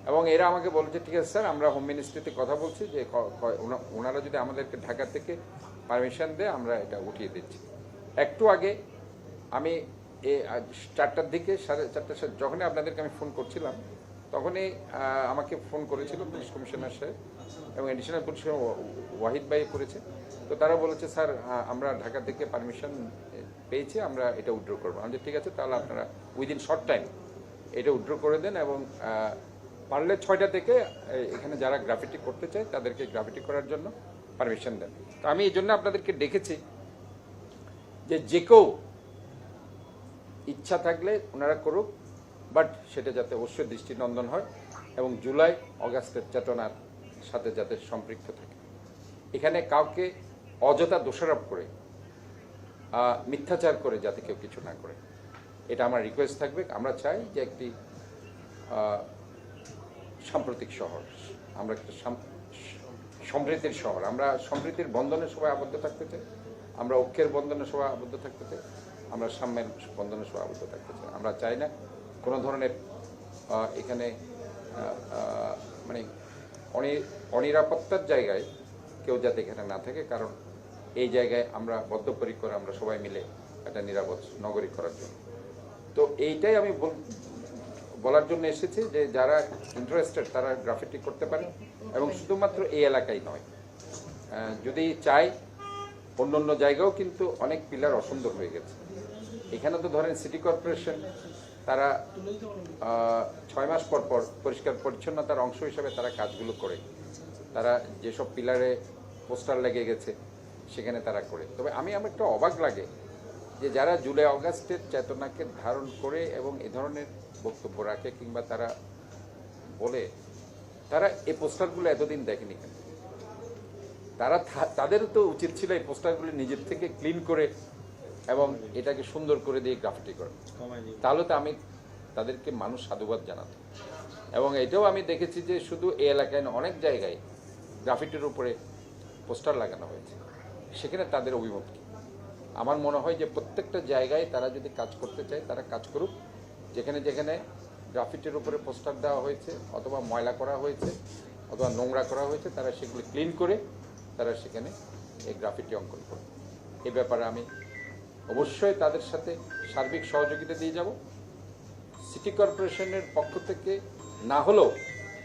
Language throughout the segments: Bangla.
এবং এরা আমাকে বলেছে ঠিক আছে স্যার, আমরা হোম মিনিস্ট্রিতে কথা বলছি যে ওনারা যদি আমাদেরকে ঢাকা থেকে পারমিশন দেয় আমরা এটা উঠিয়ে দিচ্ছি। একটু আগে আমি 4টার দিকে 4:30 যখনই আপনাদেরকে আমি ফোন করছিলাম তখনই আমাকে ফোন করেছিল পুলিশ কমিশনার সাহেব এবং অ্যাডিশনাল পুলিশ ওয়াহিদ ভাই করেছে। তো তারা বলেছে স্যার আমরা ঢাকা থেকে পারমিশন পেয়েছি, আমরা এটা উইথড্র করবো। আমি ঠিক আছে, তাহলে আপনারা উইদিন শর্ট টাইম এটা উইথড্র করে দেন এবং পারলে 6টা থেকে এখানে যারা গ্রাফিটি করতে চায় তাদেরকে গ্রাফিটি করার জন্য পারমিশন দেন। তো আমি এই জন্য আপনাদেরকে ডেকেছি যে কেউ ইচ্ছা থাকলে ওনারা করুক, বাট সেটা যাতে অবশ্যই দৃষ্টিনন্দন হয় এবং জুলাই অগাস্টের চেতনার সাথে যাতে সম্পৃক্ত থাকে। এখানে কাউকে অযথা দোষারোপ করে মিথ্যাচার করে যাতে কেউ কিছু না করে, এটা আমার রিকোয়েস্ট থাকবে। আমরা চাই যে একটি সাম্প্রতিক শহর, আমরা একটা সমৃদ্ধির শহর, আমরা সম্প্রীতির বন্ধনে সবাই আবদ্ধ থাকতে চাই, আমরা ঐক্যের বন্ধনে সবাই আবদ্ধ থাকতে চাই, আমরা সাম্যের বন্ধনে সবাই আবদ্ধ থাকতে চাই। আমরা চাই না কোনো ধরনের এখানে মানে অনিরাপত্তার জায়গায় কেউ যাতে এখানে না থাকে, কারণ এই জায়গায় আমরা বদ্ধপরিকর, আমরা সবাই মিলে একটা নিরাপদ নগরী করার জন্য। তো এইটাই আমি বলার জন্য এসেছি যে যারা ইন্টারেস্টেড তারা গ্রাফিটি করতে পারে এবং শুধুমাত্র এই এলাকায় নয়, যদি চাই অন্য অন্য জায়গাও কিন্তু অনেক পিলার অসুন্দর হয়ে গেছে। এখানে তো ধরেন সিটি কর্পোরেশন তারা 6 মাস পর পর পরিষ্কার পরিচ্ছন্নতার অংশ হিসাবে তারা কাজগুলো করে, তারা যেসব পিলারে পোস্টার লেগে গেছে সেখানে তারা করে। তবে আমার একটু অবাক লাগে যে যারা জুলাই অগাস্টের চেতনাকে ধারণ করে এবং এ ধরনের বক্তব্য রাখে কিংবা তারা বলে, তারা এই পোস্টারগুলো এতদিন দেখেনি কেন? তাদেরও তো উচিত ছিল এই পোস্টারগুলো নিজের থেকে ক্লিন করে এবং এটাকে সুন্দর করে দিয়ে গ্রাফিটি করে, তাহলে তো আমি তাদেরকে মানুষ সাধুবাদ জানাত। এবং এটাও আমি দেখেছি যে শুধু এই এলাকায় অনেক জায়গায় গ্রাফিটির উপরে পোস্টার লাগানো হয়েছে, সেখানে তাদের অভিমত কি? আমার মনে হয় যে প্রত্যেকটা জায়গায় তারা যদি কাজ করতে চায় তারা কাজ করুক, যেখানে যেখানে গ্রাফিটির উপরে পোস্টার দেওয়া হয়েছে অথবা ময়লা করা হয়েছে অথবা নোংরা করা হয়েছে তারা সেগুলি ক্লিন করে তারা সেখানে এই গ্রাফিটি অঙ্কন করবে। এই ব্যাপারে আমি অবশ্যই তাদের সাথে সার্বিক সহযোগিতা দিয়ে যাব। সিটি কর্পোরেশনের পক্ষ থেকে না হলেও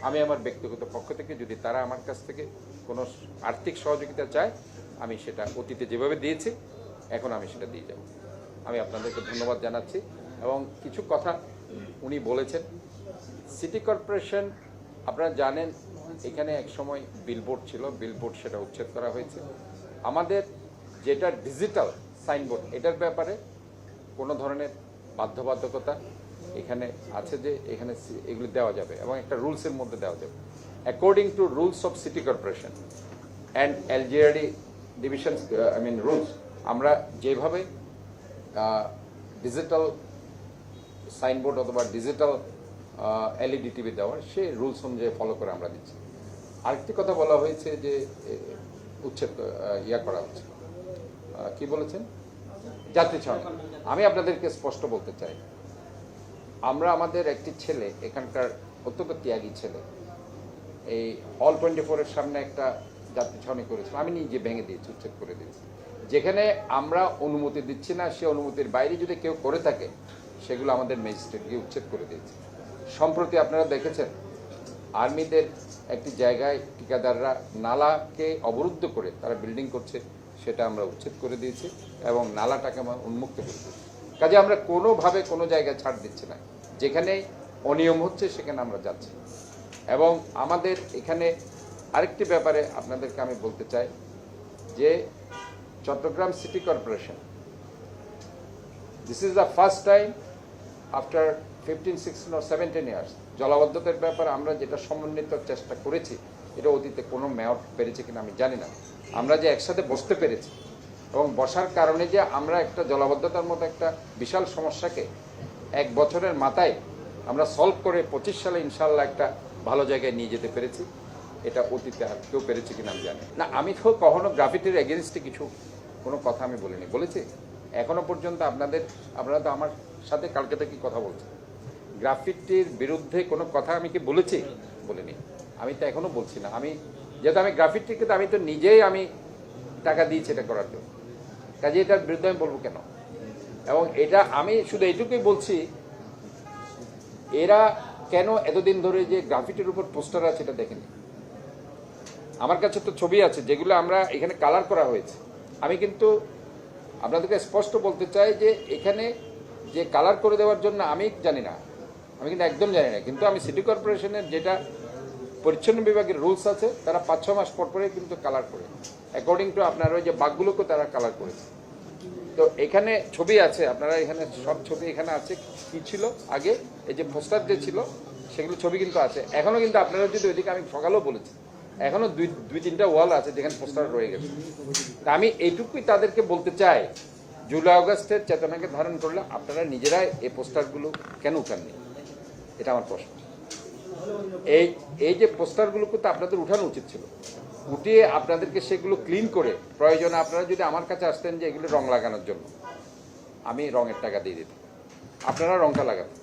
আমি আমার ব্যক্তিগত পক্ষ থেকে যদি তারা আমার কাছ থেকে কোনো আর্থিক সহযোগিতা চায়, আমি সেটা অতীতে যেভাবে দিয়েছি এখন আমি সেটা দিয়ে যাব। আমি আপনাদেরকে ধন্যবাদ জানাচ্ছি। এবং কিছু কথা উনি বলেছেন, সিটি কর্পোরেশন আপনারা জানেন এখানে একসময় বিলবোর্ড ছিল, বিলবোর্ড সেটা উচ্ছেদ করা হয়েছে। আমাদের যেটা ডিজিটাল সাইনবোর্ড এটার ব্যাপারে কোনো ধরনের বাধ্যবাধকতা এখানে আছে যে এখানে এগুলি দেওয়া যাবে এবং একটা রুলসের মধ্যে দেওয়া যাবে according to rules of city corporation and LGRD division rules. আমরা যেভাবে ডিজিটাল সাইনবোর্ড অথবা ডিজিটাল এলইডি টিভি দেওয়ার সেই রুলস অনুযায়ী ফলো করে আমরা দিচ্ছি। আরেকটি কথা বলা হয়েছে যে উচ্ছেদ করা হচ্ছে, কি বলেছেন, যাত্রী ছাউনি। আমি আপনাদেরকে স্পষ্ট বলতে চাই, আমরা আমাদের একটি ছেলে এখানকার অত্যন্ত ত্যাগী ছেলে এই হল 24-এর সামনে একটা যাত্রী ছাউনি করেছিল, আমি নিজে ভেঙে দিয়েছি, উচ্ছেদ করে দিয়েছি। যেখানে আমরা অনুমতি দিচ্ছি না সে অনুমতির বাইরে যদি কেউ করে থাকে সেগুলো আমাদের ম্যাজিস্ট্রেট গিয়ে উচ্ছেদ করে দিয়েছে। সম্প্রতি আপনারা দেখেছেন আর্মিদের একটি জায়গায় ঠিকাদাররা নালাকে অবরুদ্ধ করে তারা বিল্ডিং করছে, সেটা আমরা উচ্ছেদ করে দিয়েছি এবং নালাটাকে আমরা উন্মুক্ত করে দিয়েছি। কাজে আমরা কোনোভাবে কোনো জায়গায় ছাড় দিচ্ছি না, যেখানে অনিয়ম হচ্ছে সেখানে আমরা যাচ্ছি। এবং আমাদের এখানে আরেকটি ব্যাপারে আপনাদেরকে আমি বলতে চাই যে Chittagong city corporation, this is the first time after 15, 16 or 17 years জলাবদ্ধতার ব্যাপারে আমরা যেটা সমন্বিত চেষ্টা করেছি, এটা অতীতে কোনো মেয়র পেরেছে কিনা আমি জানি না। আমরা যে একসাথে বসতে পেরেছি এবং বসার কারণে যে আমরা একটা জলাবদ্ধতার মতো একটা বিশাল সমস্যাকে 1 বছরের মাথায় আমরা সলভ করে 25 সালে ইনশাল্লাহ একটা ভালো জায়গায় নিয়ে যেতে পেরেছি, এটা অতীতে আর কেউ পেরেছে কিনা আমি জানি না। আমি তো কখনো গ্রাফিটির এগেনস্টে কোনো কথা আমি বলিনি, বলেছি এখনো পর্যন্ত আপনারা তো আমার সাথে কালকে থেকে কথা বলছেন। গ্রাফিটির বিরুদ্ধে কোনো কথা আমি কি বলেছি? বলিনি। আমি তো এখনো বলছি না। আমি যেহেতু আমি গ্রাফিটিকে তো আমি তো নিজেই আমি টাকা দিয়েছি এটা করার জন্য, কাজে এটার বিরুদ্ধে আমি বলবো কেন? এবং এটা আমি শুধু এইটুকুই বলছি, এরা কেন এতদিন ধরে যে গ্রাফিটির উপর পোস্টার আছে এটা দেখেনি। আমার কাছে তো ছবি আছে যেগুলো আমরা এখানে কালার করা হয়েছে। আমি কিন্তু আপনাদেরকে স্পষ্ট বলতে চাই যে এখানে যে কালার করে দেওয়ার জন্য আমি জানি না, আমি কিন্তু একদম জানি না, কিন্তু আমি সিটি কর্পোরেশনের যেটা পরিচ্ছন্ন বিভাগের রুলস আছে, তারা 5-6 মাস পর পরে কিন্তু কালার করে, অ্যাকর্ডিং টু আপনার ওই যে বাঘগুলোকে তারা কালার করেছে। তো এখানে ছবি আছে, আপনারা এখানে সব ছবি এখানে আছে কি ছিল আগে, এই যে পোস্টার যে ছিল সেগুলো ছবি কিন্তু আছে এখনো, কিন্তু আপনারা যদি ওইদিকে, আমি সকালেও বলেছি, এখনো দুই তিনটা ওয়াল আছে যেখানে পোস্টার রয়ে গেছে। তা আমি এইটুকুই তাদেরকে বলতে চাই, জুলাই আগস্টের চেতনাকে ধারণ করলে আপনারা নিজেরাই এই পোস্টারগুলো কেন উঠাননি, এটা আমার প্রশ্ন। এই যে পোস্টারগুলোকে তো আপনাদের উঠানো উচিত ছিল, উঠিয়ে আপনাদেরকে সেগুলো ক্লিন করে, প্রয়োজনে আপনারা যদি আমার কাছে আসতেন যে এগুলো রং লাগানোর জন্য, আমি রঙের টাকা দিয়ে দিতাম, আপনারা রংটা লাগাতেন।